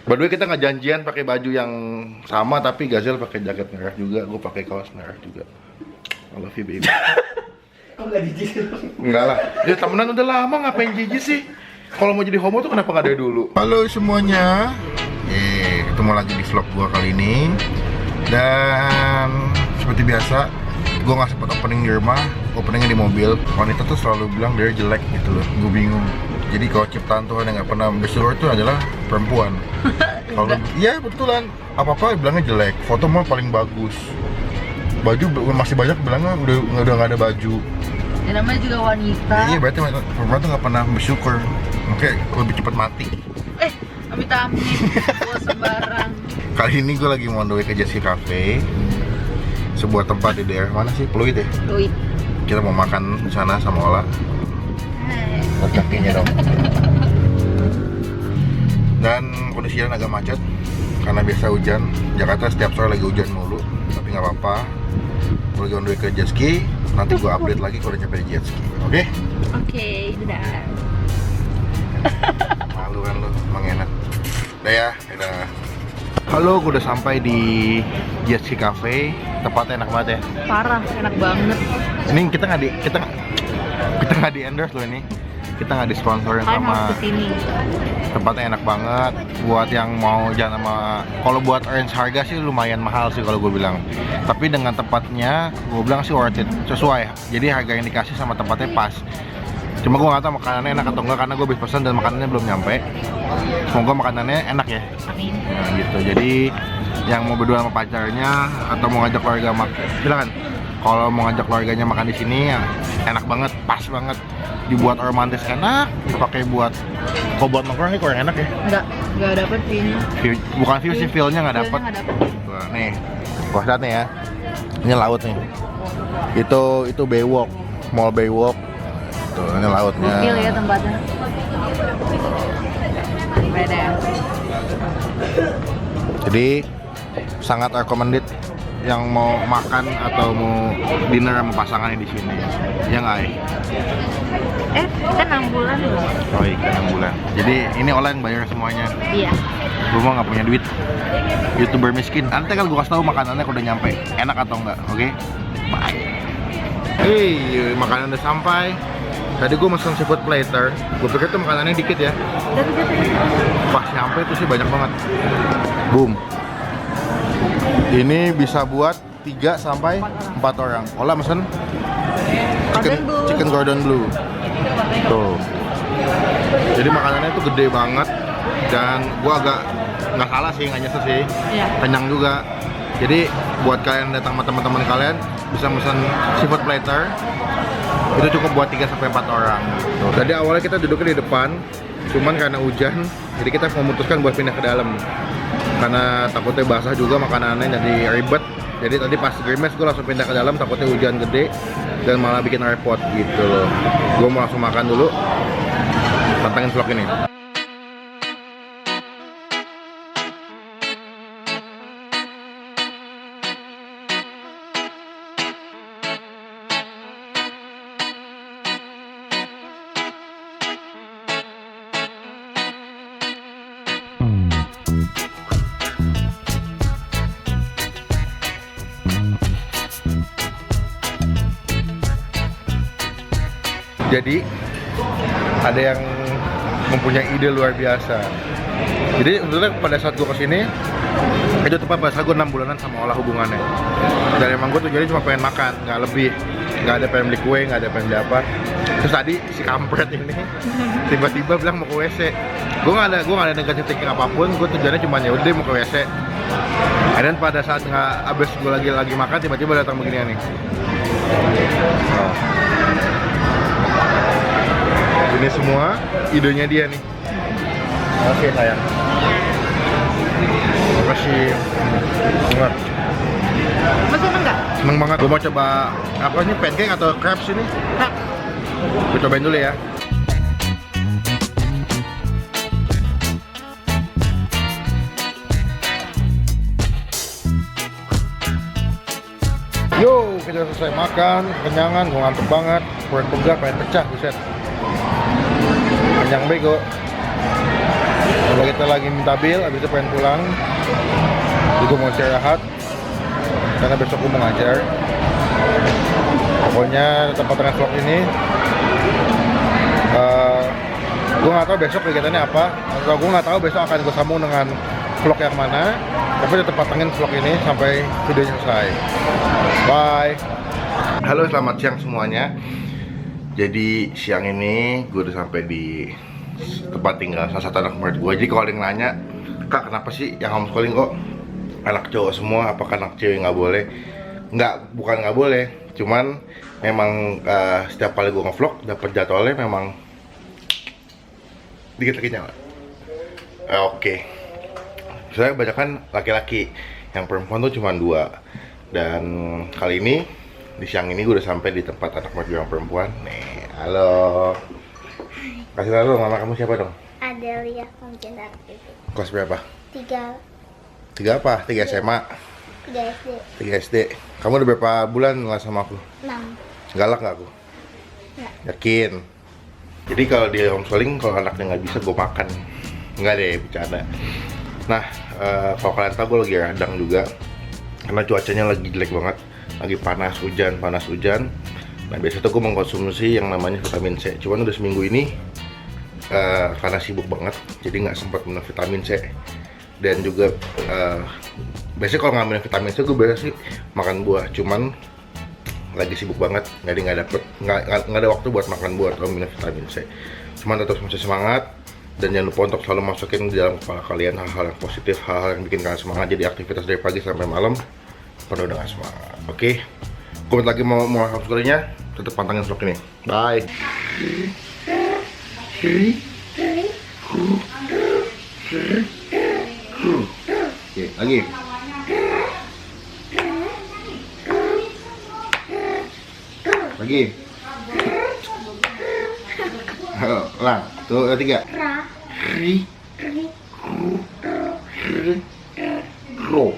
By the way, kita nggak janjian pakai baju yang sama, tapi Gazel pakai jaket merah juga, gue pakai kaos merah juga. I love you, baby. Kok nggak jijik? Enggak lah, ya temenan udah lama, ngapain jijik sih? Kalau mau jadi homo tuh kenapa nggak dari dulu? Halo semuanya, ketemu lagi di vlog gue kali ini. Dan seperti biasa, gue nggak sempet opening di rumah, openingnya di mobil. Wanita tuh selalu bilang dia jelek gitu loh, gue bingung. Jadi kalau ciptaan Tuhan yang nggak pernah bersyukur itu adalah perempuan. Kalau iya betulan, apa-apa bilangnya jelek, foto mah paling bagus. Baju masih banyak bilangnya udah nggak ada baju. Ya namanya juga wanita. Iya berarti perempuan tuh nggak pernah bersyukur, makanya lebih cepat mati. Amit-amit, gua sembarang. Kali ini gue lagi mau on the way ke Jesse Cafe, sebuah tempat di daerah mana sih? Pluit ya? Pluit. Kita mau makan di sana sama Ola. Lihat kakinya dong. Dan kondisi jalan agak macet karena biasa hujan. Jakarta setiap sore lagi hujan mulu, tapi nggak apa-apa. Gue lagi on the way ke jet ski. Nanti gue update lagi kalau udah nyampe di jet ski. Oke? Oke, dadah. Malu kan lu, emang enak. Udah ya, udah. Halo, gue udah sampai di Jet Ski Cafe. Tempatnya enak banget ya. Parah, enak banget. Ini kita nggak di endorse loh ini. Kita nggak disponsorin Kalian harus sama. kesini. Tempatnya enak banget. Buat yang mau jalan sama, kalau buat range harga sih lumayan mahal sih kalau gue bilang. Tapi dengan tempatnya, gue bilang sih worth it, sesuai. Jadi harga yang dikasih sama tempatnya pas. Cuma gue nggak tahu makanannya enak atau enggak karena gue habis pesan dan makanannya belum nyampe. Semoga makanannya enak ya. Amin. Nah gitu. Jadi yang mau berdua sama pacarnya atau mau ngajak keluarga silakan. Kalau mau ngajak keluarganya makan di sini ya enak banget, pas banget. Dibuat romantis enak, dipakai buat kalau buat nongkrong ini kurang enak ya. Enggak dapet view-nya. Bukan view sih, feel-nya nggak dapet. Wah, nih, gua lihat nih ya. Ini laut nih. Itu Baywalk, Mall Baywalk. Tuh, ini lautnya. Gokil ya tempatnya. Beda. Jadi sangat recommended yang mau makan atau mau dinner sama pasangannya di sini. Ya nggak? Kan 6 bulan loh. Oh iya, 6 bulan. Jadi ini Ola yang bayar semuanya. Iya. Gue mah nggak punya duit. YouTuber miskin. Nanti kan gue kasih tahu makanannya kalau udah nyampe, enak atau enggak, oke? Bye. Hey, makanan udah sampai. Tadi gue mesen seafood platter. Gue pikir tuh makanannya dikit ya. Pas nyampe tuh sih banyak banget. Boom. Ini bisa buat 3 sampai 4 orang. Ola mesen chicken Gordon Blue. Tuh. Jadi makanannya tuh gede banget dan gua agak nggak salah sih, nggak nyesel sih. Iya. Kenyang juga. Jadi buat kalian datang sama teman-teman kalian bisa mesen seafood platter. Itu cukup buat 3 sampai 4 orang. Tuh. Tadi awalnya kita duduknya di depan, cuman karena hujan, jadi kita memutuskan buat pindah ke dalam. Karena takutnya basah juga makanannya jadi ribet. Jadi tadi pas grimes gue langsung pindah ke dalam, takutnya hujan gede dan malah bikin repot gitu loh. Gue mau langsung makan dulu, pantengin vlog ini. Jadi ada yang mempunyai ide luar biasa. Jadi sebetulnya pada saat gue kesini itu tepat pada saat gue 6 bulanan sama Ola hubungannya. Dan emang gue tuh jadi cuma pengen makan, nggak lebih, nggak ada pengen beli kue, nggak ada pengen beli apa. Terus tadi si kampret ini tiba-tiba bilang mau ke WC. Gue nggak ada negatif thinking apapun. Gue tujuannya cuma ya udah mau ke WC. Dan pada saat nggak abis gue lagi makan tiba-tiba datang beginian nih. Oh. Ini semua idenya dia nih. Oke sayang. Terima kasih. Banget. Masih enggak? Seneng banget. Gue mau coba apa ini, pancake atau crepes ini? Crepes. Gue cobain dulu ya. Yo, kita selesai makan, kenyangan, gue ngantuk banget, perut pegal, pengen pecah, buset. Kenyang bego. Udah kita lagi minta bil, habis itu pengen pulang. Jadi gue mau istirahat karena besok gue mau ngajar. Pokoknya tetap pantengin vlog ini. Gue nggak tahu besok kegiatannya apa, atau gue nggak tahu besok akan gue sambung dengan vlog yang mana. Tapi tetap pantengin vlog ini sampai videonya selesai. Bye. Halo, selamat siang semuanya. Jadi siang ini gue udah sampai di tempat tinggal salah satu anak murid gue. Jadi kalau ada yang nanya, Kak, kenapa sih yang homeschooling kok anak cowok semua? Apakah anak cewek nggak boleh? Bukan nggak boleh. Cuman memang setiap kali gue ngevlog dapat jadwalnya memang dikit lagi nyala. Oke. Saya kebanyakan laki-laki, yang perempuan tuh cuma 2. Dan kali ini di siang ini gue udah sampai di tempat anak murid yang perempuan. Nih, halo. Kasih tahu dong, mama kamu siapa dong? Adelia Konjenta itu. Kelas berapa? 3 apa? 3 SMA? 3 SD 3 SD. Kamu udah berapa bulan nggak sama aku? 6. Galak nggak aku? Nggak. Yakin? Jadi kalau di homeschooling, kalau anaknya nggak bisa, gue makan. Nggak deh, bercanda. Nah, kalau kalian tahu gue lagi radang juga. Karena cuacanya lagi jelek banget. Lagi panas hujan. Nah, biasa tuh gue mengkonsumsi yang namanya vitamin C. Cuman udah seminggu ini karena sibuk banget, jadi nggak sempat minum vitamin C. Dan juga biasanya kalau ngambil vitamin C gue biasa sih makan buah. Cuman lagi sibuk banget, nggak ada waktu buat makan buah atau minum vitamin C. Cuman tetap masih semangat. Dan jangan lupa untuk selalu masukin di dalam kepala kalian hal-hal yang positif, hal-hal yang bikin kalian semangat. Jadi aktivitas dari pagi sampai malam penuh dengan semangat. Oke, gue lagi mau homeschooling-nya, tetap pantengin vlog ini. Bye. Oke, lagi. Lagi. Ulang. Tuh, 3. Ro.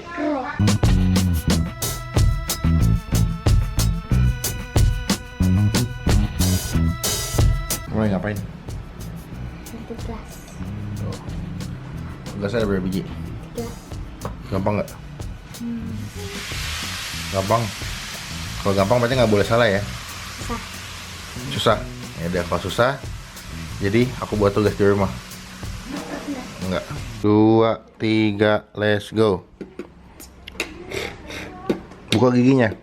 Mulai ngapain? 11 Gelas ada berapa biji? 13 Gampang nggak? Gampang. Kalau gampang berarti nggak boleh salah ya? Susah. Ya udah, kalau susah, jadi aku buat tugas di rumah. Enggak. 2, 3, let's go. Buka giginya.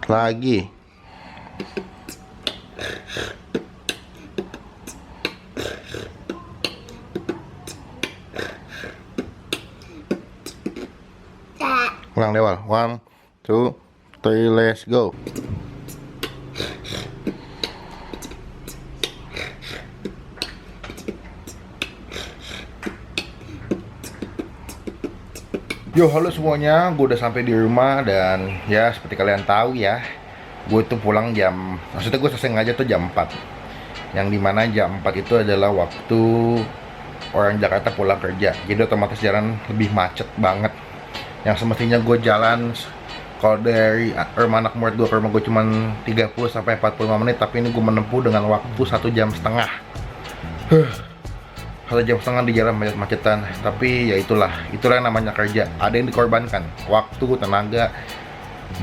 Lagi. Ulang dewal. 1, 2, 3, let's go. Yo, halo semuanya, gue udah sampai di rumah. Dan ya seperti kalian tahu ya, gue tuh pulang maksudnya gue selesai ngajar tuh jam 4. Yang dimana jam 4 itu adalah waktu orang Jakarta pulang kerja. Jadi otomatis jalan lebih macet banget. Yang semestinya gue jalan, kalau dari rumah anak murid gue ke rumah gue cuma 30-45 menit, tapi ini gue menempuh dengan waktu 1,5 jam. 1,5 jam di jalan macet-macetan. Tapi ya itulah yang namanya kerja. Ada yang dikorbankan, waktu, tenaga,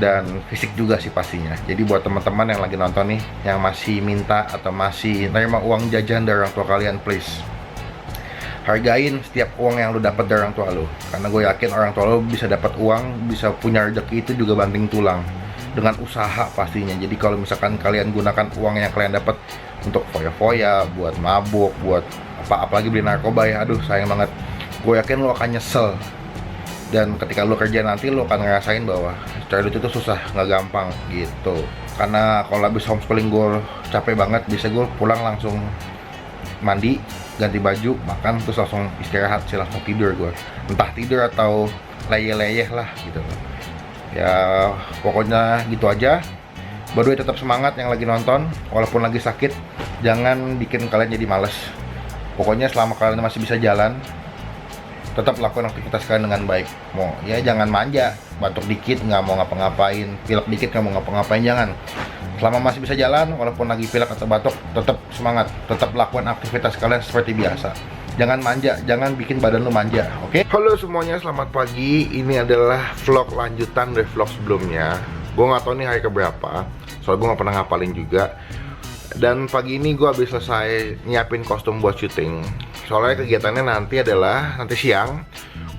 dan fisik juga sih pastinya. Jadi buat teman-teman yang lagi nonton nih, yang masih minta atau masih nerima uang jajan dari orang tua kalian, please hargain setiap uang yang lu dapat dari orang tua lu. Karena gue yakin orang tua lu bisa dapat uang, bisa punya rezeki itu juga banting tulang dengan usaha pastinya. Jadi kalau misalkan kalian gunakan uang yang kalian dapat untuk foya-foya, buat mabuk, buat apalagi beli narkoba, ya aduh sayang banget. Gue yakin lo akan nyesel. Dan ketika lo kerja nanti lo akan ngerasain bahwa cari duit itu susah, nggak gampang gitu. Karena kalau habis homeschooling gue capek banget, bisa gue pulang langsung mandi, ganti baju, makan, terus langsung istirahat sih, langsung tidur gue. Entah tidur atau leyeh-leyeh lah gitu. Ya pokoknya gitu aja. By the way, tetap semangat yang lagi nonton, walaupun lagi sakit, jangan bikin kalian jadi males. Pokoknya selama kalian masih bisa jalan, tetap lakukan aktivitas kalian dengan baik. Mau ya jangan manja, batuk dikit nggak mau ngapa-ngapain, pilek dikit nggak mau ngapa-ngapain, jangan. Selama masih bisa jalan, walaupun lagi pilek atau batuk, tetap semangat, tetap lakukan aktivitas kalian seperti biasa. Jangan manja, jangan bikin badan lu manja, oke? Halo semuanya, selamat pagi. Ini adalah vlog lanjutan dari vlog sebelumnya. Gue nggak tahu nih hari keberapa, soalnya gue nggak pernah ngapalin juga. Dan pagi ini gue habis selesai nyiapin kostum buat syuting. Soalnya kegiatannya nanti adalah nanti siang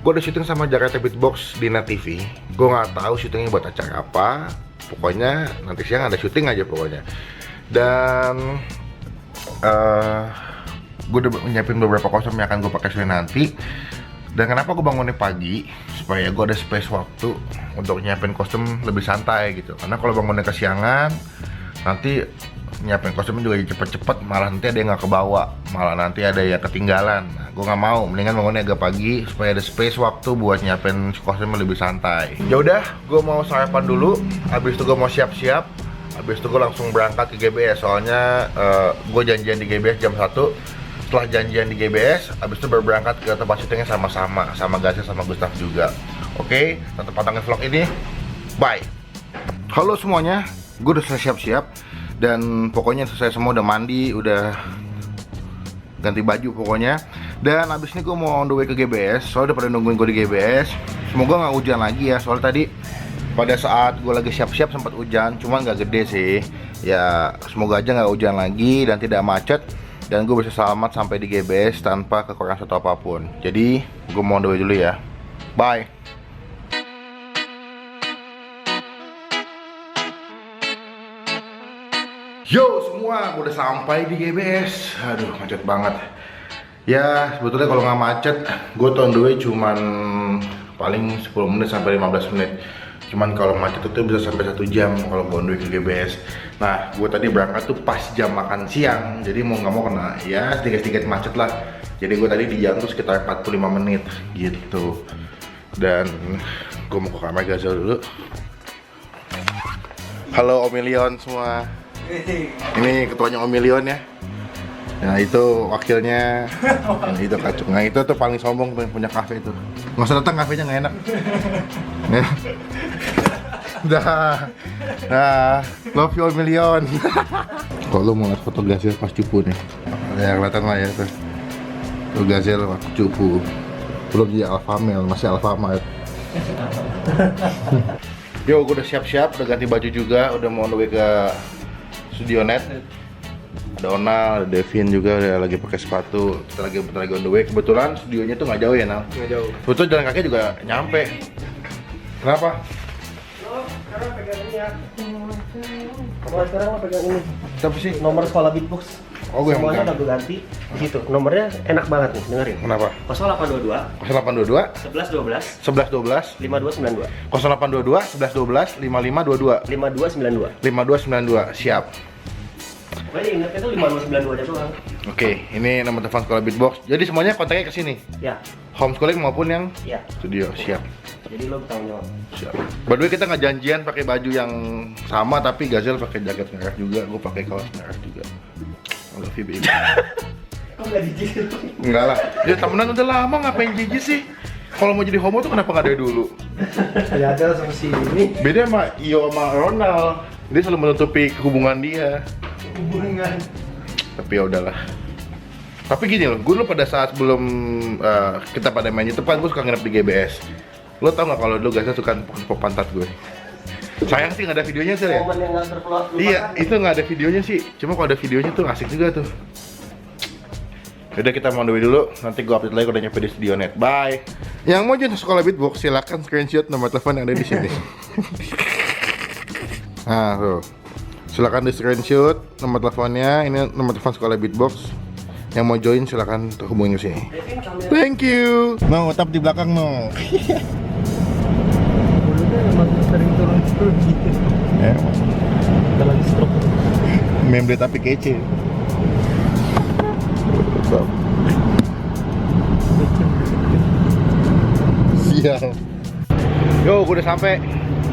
gue udah syuting sama Jakarta Beatbox di Net TV. Gue nggak tahu syutingnya buat acara apa. Pokoknya nanti siang ada syuting aja pokoknya. Dan gue udah nyiapin beberapa kostum yang akan gue pakai sore nanti. Dan kenapa gue bangunnya pagi? Supaya gue ada space waktu untuk nyiapin kostum lebih santai gitu. Karena kalau bangunnya kesiangan, nanti nyiapin kostumnya juga cepet-cepet, malah nanti ada yang nggak kebawa, malah nanti ada yang ketinggalan. Nah, gue nggak mau, mendingan bangunnya agak pagi supaya ada space waktu buat nyiapin kostumnya lebih santai. Ya udah, gue mau sarapan dulu, habis itu gue mau siap-siap, habis itu gue langsung berangkat ke GBS. Soalnya gue janjian di GBS jam 1. Setelah janjian di GBS, habis itu berangkat ke tempat syutingnya sama-sama, sama Gazel sama Gustaf juga. Oke, tetap pantengin vlog ini. Bye. Halo semuanya, gue udah selesai siap-siap. Dan pokoknya selesai semua, udah mandi, udah ganti baju pokoknya. Dan abis ini gue mau on the way ke GBS. Soalnya udah pada nungguin gue di GBS. Semoga nggak hujan lagi ya. Soalnya tadi pada saat gue lagi siap-siap sempat hujan, cuman nggak gede sih. Ya semoga aja nggak hujan lagi dan tidak macet. Dan gue bisa selamat sampai di GBS tanpa kekurangan satu apapun. Jadi gue mau on the way dulu ya. Bye. Yo semua, gue udah sampai di GBS. Aduh, macet banget. Ya, sebetulnya kalau nggak macet, gue on the way cuman paling 10 menit sampai 15 menit. Cuman kalau macet itu bisa sampai 1 jam kalau gue on the way ke GBS. Nah, gue tadi berangkat tuh pas jam makan siang. Jadi mau nggak mau kena ya sedikit-sedikit macet lah. Jadi gue tadi di jalan tuh sekitar 45 menit gitu. Dan gue mau ke kamar Gazel dulu. Halo Omilion semua. Ini ketuanya Omilion ya. Nah itu wakilnya. Nah, itu kacung. Nah itu tuh paling sombong tuh yang punya kafe itu. Nggak usah datang, kafenya nggak enak. Dah, love you Omilion. Kalau lu mau lihat foto Gazel pas cupu nih, ya kelihatan lah ya tuh. Tuh Gazel waktu cupu. Belum jadi alpha male, masih alpha male. Yo, gue udah siap-siap, udah ganti baju juga, udah mau on the way ke Studio Net. Ada Onal, ada Devin juga udah lagi pakai sepatu. Kita lagi on the way. Kebetulan studionya tuh nggak jauh ya, Nal? Nggak jauh. Betul, jalan kaki juga nyampe. Kenapa? Lo sekarang pegang ini ya. Kalau sekarang lo pegang ini. Apa sih? Nomor sekolah Beatbox. Oh, gue yang semuanya pegang. udah gue ganti. Gitu. Nomornya enak banget nih, dengerin. Kenapa? 0822 0822 1112 1112 5292 0822 1112 5522 5292. 5292. Siap. Pokoknya ingatnya tuh 5292 aja doang. Oke, ini nomor telepon sekolah Beatbox. Jadi semuanya kontaknya ke sini. Ya, Homeschooling maupun yang ya. studio. Siap. Jadi lo bertanggung jawab. Siap. By the way, kita nggak janjian pakai baju yang sama, tapi Gazel pakai jaket merah juga, gue pakai kaos merah juga. I love you, baby. Kok nggak jijik? Enggak lah. Ya temenan udah lama, ngapain jijik sih? Kalau mau jadi homo tuh kenapa nggak dari dulu? Ada sama si ini. Beda sama Iyo sama Ronald. Dia selalu menutupi hubungan dia. Hubungan. Tapi ya udahlah. Tapi gini loh, gue dulu pada saat sebelum kita pada main YouTube kan, gue suka nginep di GBS. Lo tau gak kalau dulu Gazel suka pop pantat gue? Sayang sih nggak ada videonya sih ya. Momen yang nggak terlupakan. Iya, itu nggak ada videonya sih. Cuma kalau ada videonya tuh asik juga tuh. Yaudah kita mau on the way dulu. Nanti gue update lagi kalau udah nyampe di Studio Net. Bye. Yang mau join sekolah Beatbox silakan screenshot nomor telepon yang ada di sini. Nah tuh, silakan di screenshot nomor teleponnya. Ini nomor telepon sekolah Beatbox. Yang mau join silakan hubungin ke sini. Devin, kamera. Thank you. No, tap di belakang no. Mulutnya emang sering turun-turun gitu. Ya, Kita lagi stroke. membre tapi kece. So. Sial. Yo, gue udah sampai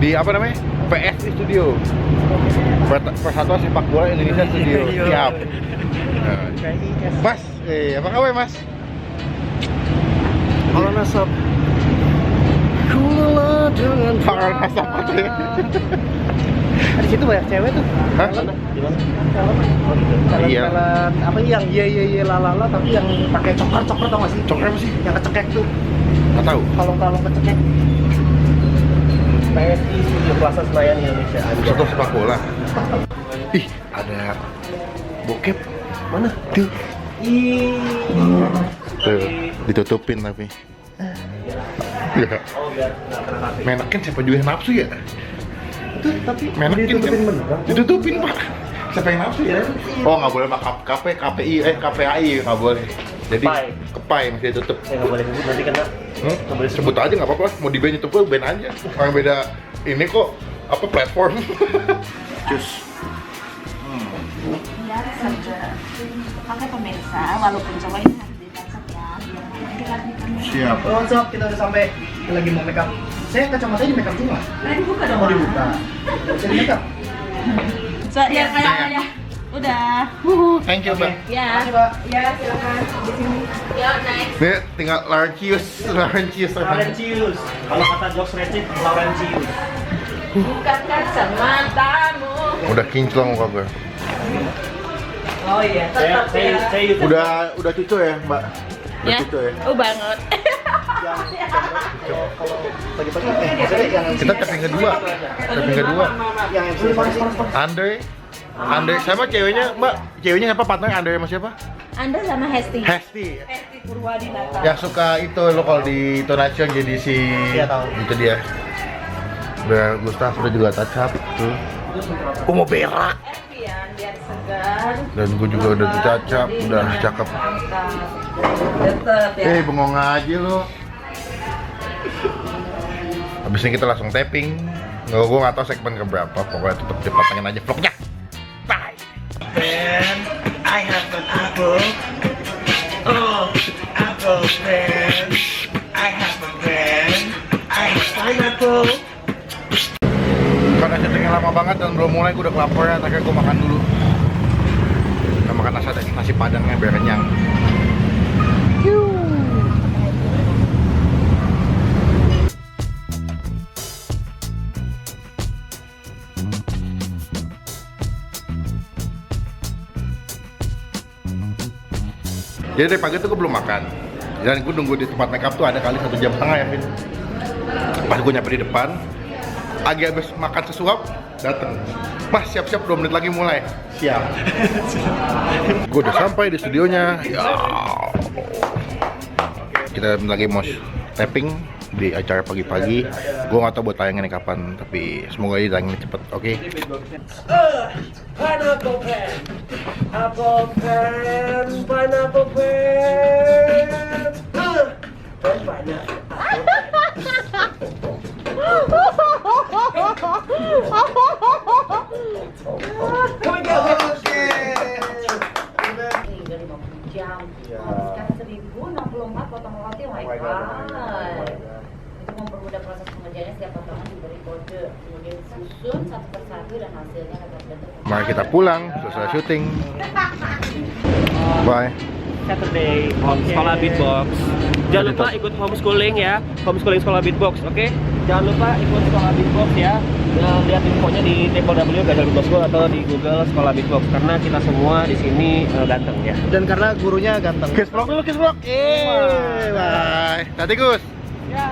di apa namanya? PSI Studio. Persatuan Sepak Bola Indonesia Studio. Siap. Nah. Mas, apa kabar Mas? Kalau nasab. Kulah jangan. Kalau nasab apa ya? Di situ banyak cewek tuh. Hah? Di mana? Oh gitu. Iya. Jalan apa yang ye lalala tapi yang pakai cokor tau gak sih? Cokor apa sih? Yang kecekek tuh. Nggak tahu. Kalung kecekek. PSI Studio Plaza Senayan Indonesia. Satu sepak bola. Ih, ada bokep. Mana? Tuh. Ih. Tuh, ditutupin tapi. Ya. Oh biar nggak kena kafe. Menakin siapa juga yang nafsu ya? Itu tapi Menakin ditutupin kan? beneran. Ditutupin pak. Siapa yang nafsu ya? Oh nggak boleh pak KPI nggak boleh. Jadi Kepai. kepai masih ditutup. Saya nggak boleh sebut nanti kena. Nggak boleh Sebut aja nggak apa-apa. Mau di ban YouTube ban aja. Orang beda ini kok apa platform. Cus. Biar saja. Pakai pemirsa, walaupun cowok ini harus ditangkap ya. Biar nanti lagi kamu. Siap. Oh, sob, kita udah sampai. Kita lagi mau make up. Saya kacamatanya di make up juga. Nah, dibuka dong. Mau dibuka. Bisa di make up. Ya kayak ya. Udah. Thank you mbak. Ya. Makasih, Pak. Ya, silakan di sini. Yo, next. Nih tinggal Laurentius. Laurentius. Kalau kata jokes receh, Laurentius. Bukakan sematamu. Udah kinclong muka gue. Oh iya, tetap ya. Saya YouTube. Udah cucu ya mbak? Udah Ya. cucu ya? Oh banget. Kalau pagi-pagi, maksudnya yang Kita tapping kedua. Tapping kedua. yang panas. Andre sama ceweknya mbak, ceweknya siapa partner Andre sama siapa? Anda sama Hesti. Hesti. Hesti Purwadinata. Yang suka itu lo kalau di Tonation jadi si Iya, tahu. itu dia. Udah Gustaf udah juga touch up tuh. Gua mau berak. Evian biar segar. Dan gua juga udah di touch up, udah cakep. Tetep ya. Bengong aja lo. Habis ini kita langsung tapping. Gua nggak tahu segmen keberapa, pokoknya tetep dipatengin aja vlognya. Bye. Friend, I have an apple. Oh, apple friend. I have a friend. I have pineapple. Karena syutingnya lama banget dan belum mulai, gue udah kelaparan, akhirnya gue makan dulu. Kita makan nasi padangnya biar kenyang. Jadi dari pagi tuh gue belum makan. Dan gue nunggu di tempat makeup tuh ada kali 1,5 jam ya, Vin. Pas gue nyampe di depan, agak habis makan sesuap, dateng. Mas siap-siap 2 menit lagi mulai. Siap. Gue udah sampai di studionya. Ya. Kita lagi mau tapping di acara pagi-pagi. Gue nggak tahu buat tayangannya kapan, tapi semoga ini tayangnya cepet. Oke. Pineapple pen. Apple pen. Pineapple pen. Dan pineapple. Dari 50 jam. Sekarang 1064 potong roti, oh my god. Untuk mempermudah proses pengerjaannya, setiap potongan diberi kode, kemudian disusun satu persatu dan hasilnya dapat bentuk. Mari kita pulang, selesai syuting. Bye. Saturday sekolah beatbox. Jangan lupa ikut homeschooling ya, homeschooling sekolah beatbox, oke? Jangan lupa ikut sekolah beatbox ya. Lihat infonya di www.gajah.school atau di Google sekolah beatbox karena kita semua di sini ganteng ya. Dan karena gurunya ganteng. Kiss vlog dulu, kiss vlog. Bye. Tati Gus. Ya,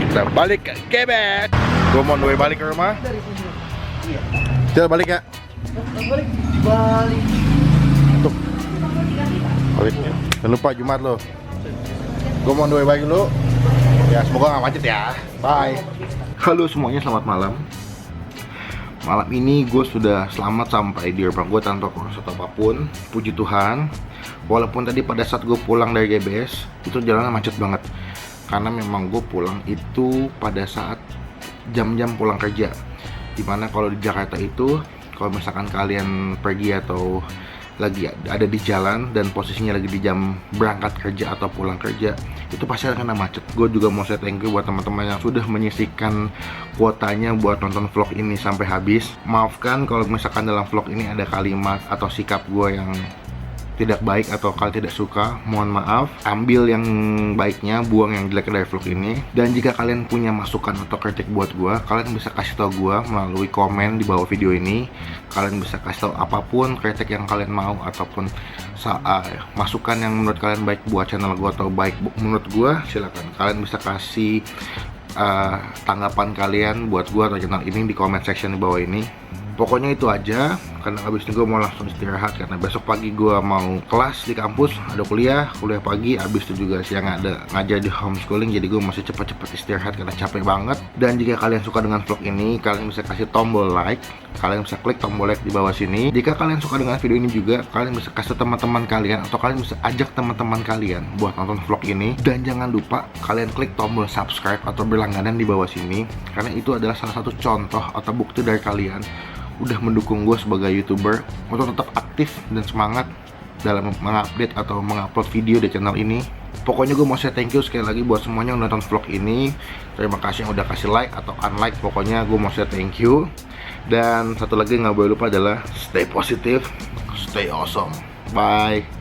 Kita balik ke Quebec. Gue mau balik ke rumah. Kita balik ya. balik. Tuh. Balik. Jangan lupa Jumat lo. Gue mau balik dulu. Ya semoga nggak macet ya. Bye. Halo semuanya, selamat malam. Malam ini gue sudah selamat sampai di rumah gue tanpa kurang apapun. Puji Tuhan. Walaupun tadi pada saat gue pulang dari GBS itu jalannya macet banget. Karena memang gue pulang itu pada saat jam-jam pulang kerja. Dimana kalau di Jakarta itu, kalau misalkan kalian pergi atau lagi ada di jalan dan posisinya lagi di jam berangkat kerja atau pulang kerja, itu pasti akan kena macet. Gue juga mau say thank you buat teman-teman yang sudah menyisihkan kuotanya buat nonton vlog ini sampai habis. Maafkan kalau misalkan dalam vlog ini ada kalimat atau sikap gue yang tidak baik atau kalian tidak suka, mohon maaf. Ambil yang baiknya, buang yang jelek dari vlog ini. Dan jika kalian punya masukan atau kritik buat gua, kalian bisa kasih tau gua melalui komen di bawah video ini. Kalian bisa kasih tau apapun kritik yang kalian mau ataupun masukan yang menurut kalian baik buat channel gua atau baik menurut gua, silakan kalian bisa kasih tanggapan kalian buat gua atau channel ini di comment section di bawah ini. Pokoknya itu aja, karena abis ini gue mau langsung istirahat karena besok pagi gue mau kelas di kampus, ada kuliah pagi, abis itu juga siang ada ngajar di homeschooling, jadi gue masih cepat-cepat istirahat karena capek banget. Dan jika kalian suka dengan vlog ini, kalian bisa kasih tombol like, kalian bisa klik tombol like di bawah sini. Jika kalian suka dengan video ini juga, kalian bisa kasih teman-teman kalian atau kalian bisa ajak teman-teman kalian buat nonton vlog ini. Dan jangan lupa kalian klik tombol subscribe atau berlangganan di bawah sini, karena itu adalah salah satu contoh atau bukti dari kalian udah mendukung gue sebagai YouTuber untuk tetap aktif dan semangat dalam mengupdate atau mengupload video di channel ini. Pokoknya gue mau say thank you sekali lagi buat semuanya yang nonton vlog ini. Terima kasih yang udah kasih like atau unlike. Pokoknya gue mau say thank you. Dan satu lagi yang gak boleh lupa adalah stay positive, stay awesome. Bye.